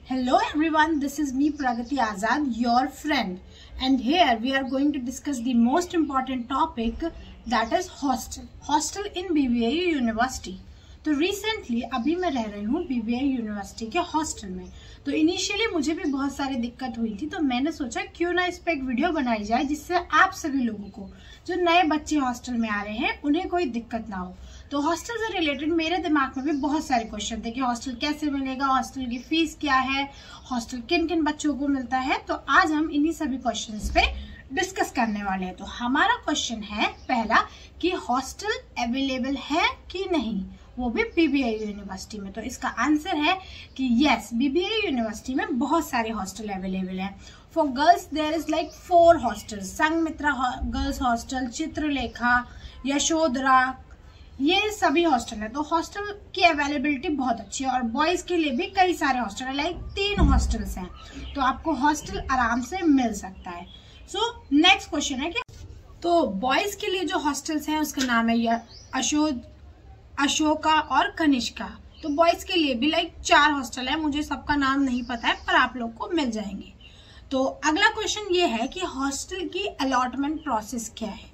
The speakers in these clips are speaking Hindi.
Hello everyone, this is me Pragati Azad, your friend, and here we are going to discuss the most important topic, that is hostel in BBAU university. तो रिसेंटली अभी मैं रह रही हूँ BBAU यूनिवर्सिटी के हॉस्टल में। तो इनिशियली मुझे भी बहुत सारी दिक्कत हुई थी, तो मैंने सोचा क्यों ना इस पे एक वीडियो बनाई जाए जिससे आप सभी लोगों को, जो नए बच्चे हॉस्टल में आ रहे हैं, उन्हें कोई दिक्कत ना हो। तो हॉस्टल से रिलेटेड मेरे दिमाग में भी बहुत सारे क्वेश्चन थे कि हॉस्टल कैसे मिलेगा, हॉस्टल की फीस क्या है, हॉस्टल किन किन बच्चों को मिलता है। तो आज हम इन्हीं सभी क्वेश्चंस पे डिस्कस करने वाले हैं। तो हमारा क्वेश्चन है पहला कि हॉस्टल अवेलेबल है कि नहीं, वो भी BBAU यूनिवर्सिटी में। तो इसका आंसर है कि यस, BBAU यूनिवर्सिटी में बहुत सारे हॉस्टल अवेलेबल है। For girls there is like 4 hostels, Sanghamitra girls hostel, Chitralekha, Yashodhara, ये सभी हॉस्टल है। तो हॉस्टल की अवेलेबिलिटी बहुत अच्छी है। और बॉयज के लिए भी कई सारे हॉस्टल है, लाइक 3 हॉस्टल्स हैं, तो आपको हॉस्टल आराम से मिल सकता है। सो नेक्स्ट क्वेश्चन है कि तो बॉयज के लिए जो हॉस्टल्स हैं उसका नाम है अशोका और कनिष्का। तो बॉयज के लिए भी लाइक 4 हॉस्टल है, मुझे सबका नाम नहीं पता है पर आप लोग को मिल जाएंगे। तो अगला क्वेश्चन ये है कि हॉस्टल की अलॉटमेंट प्रोसेस क्या है।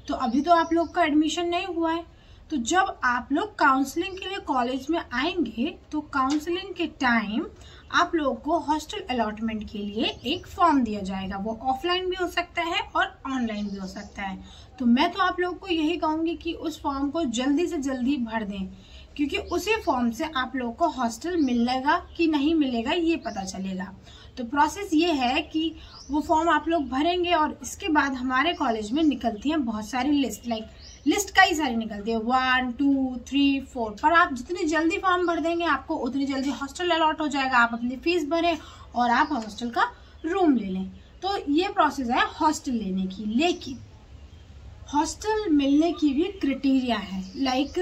तो अभी तो आप लोग का एडमिशन नहीं हुआ है, तो जब आप लोग काउंसलिंग के लिए कॉलेज में आएंगे तो काउंसलिंग के टाइम आप लोगों को हॉस्टल अलॉटमेंट के लिए एक फॉर्म दिया जाएगा। वो ऑफलाइन भी हो सकता है और ऑनलाइन भी हो सकता है। तो मैं तो आप लोगों को यही कहूंगी कि उस फॉर्म को जल्दी से जल्दी भर दें, क्योंकि उसी फॉर्म से आप लोगों को हॉस्टल मिलेगा कि नहीं मिलेगा ये पता चलेगा। तो प्रोसेस ये है कि वो फॉर्म आप लोग भरेंगे और इसके बाद हमारे कॉलेज में निकलती है बहुत सारी लिस्ट, लाइक लिस्ट कई सारी निकलती है 1, 2, 3, 4, पर आप जितनी जल्दी फॉर्म भर देंगे आपको उतनी जल्दी हॉस्टल अलॉट हो जाएगा। आप अपनी फीस भरें और आप हॉस्टल का रूम ले लें। तो ये प्रोसेस है हॉस्टल लेने की। लेकिन हॉस्टल मिलने की भी क्राइटेरिया है, लाइक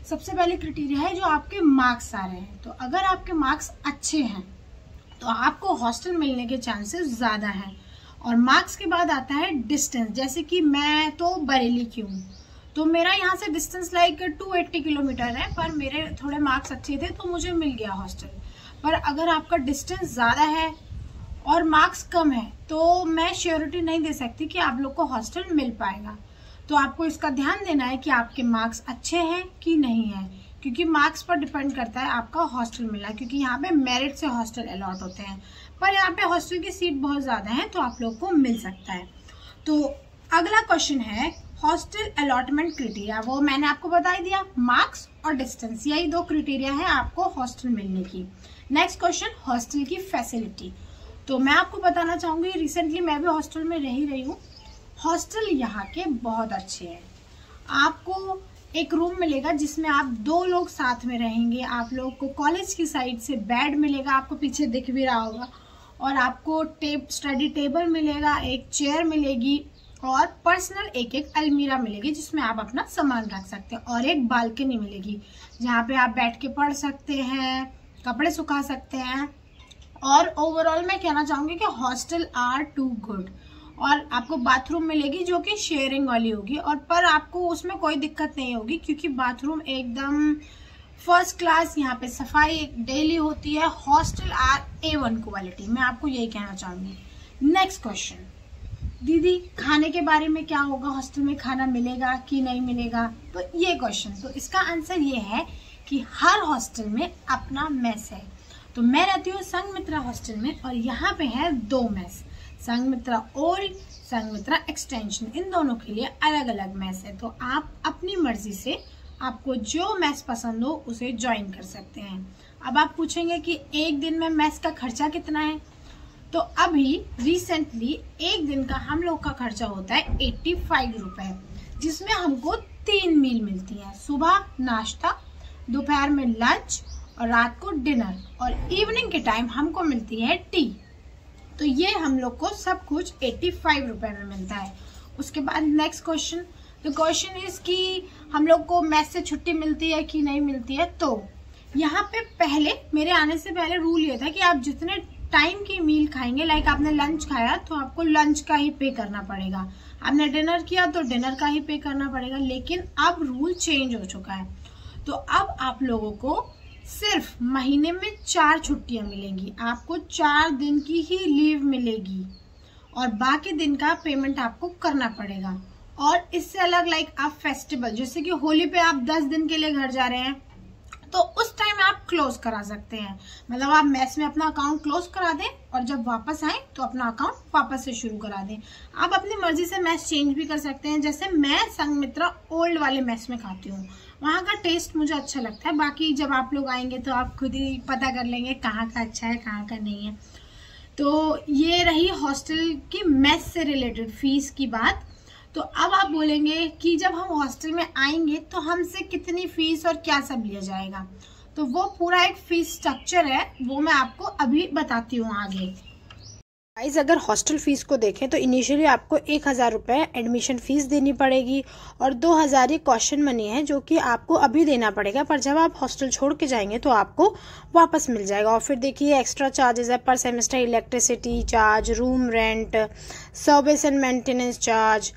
सबसे पहले क्राइटेरिया है जो आपके मार्क्स आ रहे हैं। तो अगर आपके मार्क्स अच्छे हैं तो आपको हॉस्टल मिलने के चांसेस ज्यादा हैं। और मार्क्स के बाद आता है डिस्टेंस, जैसे कि मैं तो बरेली की हूँ, तो मेरा यहाँ से डिस्टेंस लाइक 280 किलोमीटर है, पर मेरे थोड़े मार्क्स अच्छे थे तो मुझे मिल गया हॉस्टल। पर अगर आपका डिस्टेंस ज़्यादा है और मार्क्स कम है तो मैं श्योरिटी नहीं दे सकती कि आप लोग को हॉस्टल मिल पाएगा। तो आपको इसका ध्यान देना है कि आपके मार्क्स अच्छे हैं कि नहीं है, क्योंकि मार्क्स पर डिपेंड करता है आपका हॉस्टल मिलना, क्योंकि यहाँ पे मेरिट से हॉस्टल अलॉट होते हैं। पर यहाँ पे हॉस्टल की सीट बहुत ज़्यादा है तो आप लोग को मिल सकता है। तो अगला क्वेश्चन है हॉस्टल अलॉटमेंट क्राइटेरिया। वो मैंने आपको बता ही दिया, मार्क्स और डिस्टेंस, यही 2 क्राइटेरिया है आपको हॉस्टल मिलने की। नेक्स्ट क्वेश्चन, हॉस्टल की फैसिलिटी। तो मैं आपको बताना चाहूंगी, रिसेंटली मैं भी हॉस्टल में रही हूँ। हॉस्टल यहाँ के बहुत अच्छे हैं। आपको एक रूम मिलेगा जिसमें आप 2 लोग साथ में रहेंगे। आप लोग को कॉलेज की साइड से बेड मिलेगा, आपको पीछे दिख भी रहा होगा, और आपको स्टडी टेबल मिलेगा, एक चेयर मिलेगी और पर्सनल एक अलमीरा मिलेगी जिसमें आप अपना सामान रख सकते हैं, और एक बालकनी मिलेगी जहाँ पे आप बैठ के पढ़ सकते हैं, कपड़े सुखा सकते हैं। और ओवरऑल मैं कहना चाहूंगी कि हॉस्टल आर टू गुड। और आपको बाथरूम मिलेगी जो कि शेयरिंग वाली होगी, और पर आपको उसमें कोई दिक्कत नहीं होगी क्योंकि बाथरूम एकदम फर्स्ट क्लास, यहाँ पे सफाई डेली होती है। हॉस्टल आर A1 क्वालिटी, मैं आपको यही कहना चाहूंगी। नेक्स्ट क्वेश्चन, दीदी खाने के बारे में क्या होगा, हॉस्टल में खाना मिलेगा कि नहीं मिलेगा, तो ये क्वेश्चन, तो इसका आंसर ये है कि हर हॉस्टल में अपना मेस है। तो मैं रहती हूँ संघमित्रा हॉस्टल में और यहाँ पे है 2 mess, Sanghamitra old, Sanghamitra extension, इन दोनों के लिए अलग अलग मेस है। तो आप अपनी मर्जी से आपको जो मेस पसंद हो उसे ज्वाइन कर सकते हैं। अब आप पूछेंगे कि एक दिन में मेस का खर्चा कितना है। तो अभी रिसेंटली एक दिन का हम लोग का खर्चा होता है 85 रुपए, जिसमें हमको 3 मील मिलती है, सुबह नाश्ता, दोपहर में लंच और रात को डिनर, और इवनिंग के टाइम हमको मिलती है टी। तो ये हम लोग को सब कुछ 85 रुपए में मिलता है। उसके बाद next question, the question is कि हम लोग को मेस से छुट्टी मिलती है कि नहीं मिलती है। तो यहाँ पे पहले, मेरे आने से पहले रूल ये था कि आप जितने टाइम की मील खाएंगे, लाइक आपने लंच खाया तो आपको लंच का ही पे करना पड़ेगा, आपने डिनर किया तो डिनर का ही पे करना पड़ेगा। लेकिन अब रूल चेंज हो चुका है, तो अब आप लोगों को सिर्फ महीने में 4 छुट्टियां मिलेंगी, आपको 4 दिन की ही लीव मिलेगी और बाकी दिन का पेमेंट आपको करना पड़ेगा। और इससे अलग आप फेस्टिवल जैसे कि होली पे आप 10 दिन के लिए घर जा रहे हैं तो उस टाइम आप क्लोज करा सकते हैं, मतलब आप मेस में अपना अकाउंट क्लोज करा दें और जब वापस आए तो अपना अकाउंट वापस से शुरू करा दें। आप अपनी मर्जी से मेस चेंज भी कर सकते हैं, जैसे मैं संघमित्रा ओल्ड वाले मेस में खाती हूँ, वहाँ का टेस्ट मुझे अच्छा लगता है। बाकी जब आप लोग आएंगे तो आप खुद ही पता कर लेंगे कहाँ का अच्छा है कहाँ का नहीं है। तो ये रही हॉस्टल की मेस से रिलेटेड फीस की बात। तो अब आप बोलेंगे कि जब हम हॉस्टल में आएंगे तो हमसे कितनी फीस और क्या सब लिया जाएगा, तो वो पूरा एक फीस स्ट्रक्चर है, वो मैं आपको अभी बताती हूँ आगे। गाइस, अगर हॉस्टल फीस को देखें तो इनिशियली आपको 1000 रुपये एडमिशन फीस देनी पड़ेगी और 2000 ये कॉशन मनी है जो कि आपको अभी देना पड़ेगा, पर जब आप हॉस्टल छोड़ के जाएंगे तो आपको वापस मिल जाएगा। और फिर देखिए एक्स्ट्रा चार्जेस है पर semester, electricity charge, room rent, service and maintenance charge.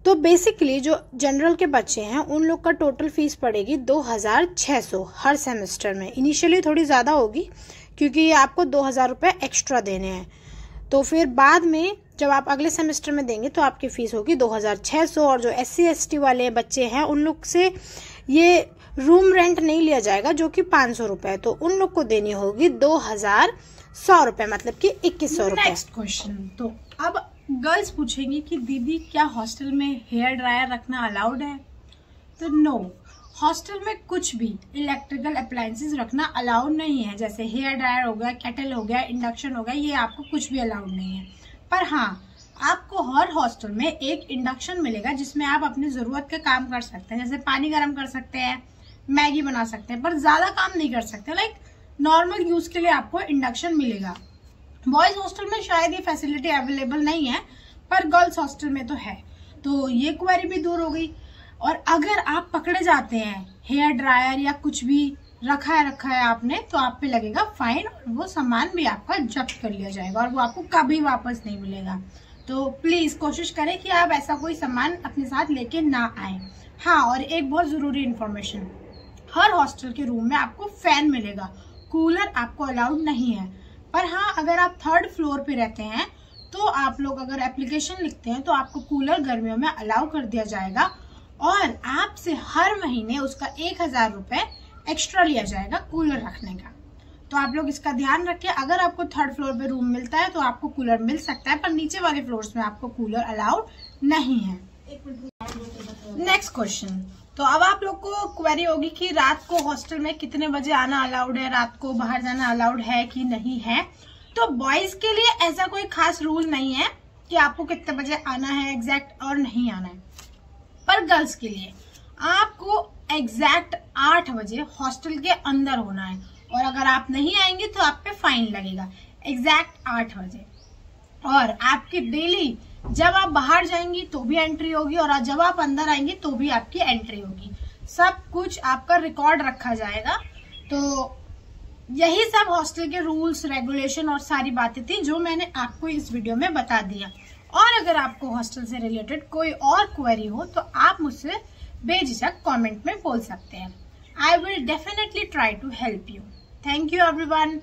तो बेसिकली जो जनरल के बच्चे हैं उन लोग का टोटल फीस पड़ेगी 2600 हर सेमेस्टर में। इनिशियली थोड़ी ज़्यादा होगी क्योंकि आपको 2000 रुपये एक्स्ट्रा देने हैं, तो फिर बाद में जब आप अगले सेमेस्टर में देंगे तो आपकी फ़ीस होगी 2600। और जो SC ST वाले बच्चे हैं उन लोग से ये रूम रेंट नहीं लिया जाएगा जो कि 500 रुपये, तो उन लोग को देनी होगी 2100 रुपये, मतलब कि 2100 रुपये। नेक्स्ट क्वेश्चन, तो अब गर्ल्स पूछेंगी कि दीदी क्या हॉस्टल में हेयर ड्रायर रखना अलाउड है? तो नो, हॉस्टल में कुछ भी इलेक्ट्रिकल अप्लायंसेस रखना अलाउड नहीं है, जैसे हेयर ड्रायर हो गया, केटल हो गया, इंडक्शन हो गया, ये आपको कुछ भी अलाउड नहीं है। पर हाँ, आपको हर हॉस्टल में एक इंडक्शन मिलेगा जिसमें आप अपनी जरूरत के काम कर सकते हैं, जैसे पानी गर्म कर सकते हैं, मैगी बना सकते हैं, पर ज्यादा काम नहीं कर सकते। नॉर्मल यूज के लिए आपको इंडक्शन मिलेगा। बॉयज हॉस्टल में शायद ये फैसिलिटी अवेलेबल नहीं है, पर गर्ल्स हॉस्टल में तो है, तो ये क्वेरी भी दूर हो गई। और अगर आप पकड़े जाते हैं हेयर ड्रायर या कुछ भी रखा है आपने, तो आप पे लगेगा फाइन और वो सामान भी आपका जब्त कर लिया जाएगा और वो आपको कभी वापस नहीं मिलेगा। तो प्लीज कोशिश करें कि आप ऐसा कोई सामान अपने साथ लेके ना आए। हाँ, और एक बहुत जरूरी इन्फॉर्मेशन, हर हॉस्टल के रूम में आपको फैन मिलेगा, कूलर आपको अलाउड नहीं है। पर हाँ, अगर आप 3rd फ्लोर पे रहते हैं तो आप लोग अगर एप्लीकेशन लिखते हैं तो आपको कूलर गर्मियों में अलाउ कर दिया जाएगा और आपसे हर महीने उसका 1000 रुपये एक्स्ट्रा लिया जाएगा कूलर रखने का। तो आप लोग इसका ध्यान रखें। अगर आपको 3rd फ्लोर पे रूम मिलता है तो आपको कूलर मिल सकता है, पर नीचे वाले फ्लोर्स में आपको कूलर अलाउड नहीं है। नेक्स्ट क्वेश्चन, तो अब आप लोग को क्वेरी होगी कि रात को हॉस्टल में कितने बजे आना अलाउड है, रात को बाहर जाना अलाउड है कि नहीं है। तो बॉयज के लिए ऐसा कोई खास रूल नहीं है कि आपको कितने बजे आना है एग्जैक्ट और नहीं आना है, पर गर्ल्स के लिए आपको एग्जैक्ट 8 बजे हॉस्टल के अंदर होना है और अगर आप नहीं आएंगे तो आप पे फाइन लगेगा एग्जैक्ट 8 बजे। और आपकी डेली जब आप बाहर जाएंगी तो भी एंट्री होगी और जब आप अंदर आएंगी तो भी आपकी एंट्री होगी, सब कुछ आपका रिकॉर्ड रखा जाएगा। तो यही सब हॉस्टल के रूल्स रेगुलेशन और सारी बातें थी जो मैंने आपको इस वीडियो में बता दिया। और अगर आपको हॉस्टल से रिलेटेड कोई और क्वेरी हो तो आप मुझसे बेझिझक कमेंट में बोल सकते हैं। I will definitely try to help you. Thank you everyone.